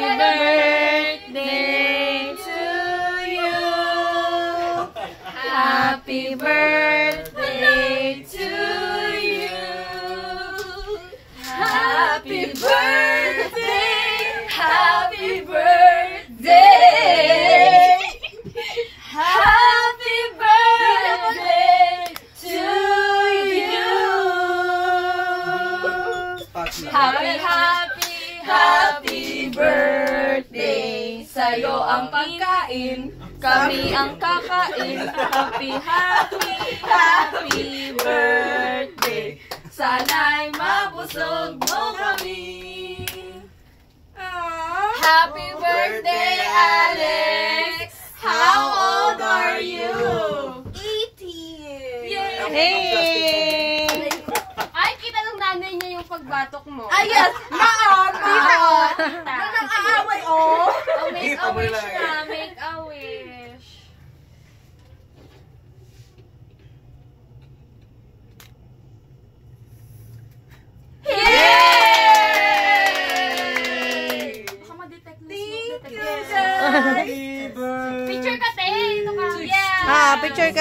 birthday to you. Happy birthday to you. Happy birthday. Happy birthday. Happy birthday to you. Happy birthday. Sa'yo ang pagkain, kami ang kakain. Happy birthday. Sana'y mabusog mo kami. Happy birthday, Alex. How old are you? 18. Yay! Hey! Ay, kita ng nanay niya yung pagbatok mo. Ay, yes! Ma'am! Tita, oh! Tita. Nang aaway, oh! Oh, make a wish na. Make a wish. Yay! Baka ma-detect na Thank you, smoke guys! Picture ka, te. Ito ka. Yeah! Picture ka.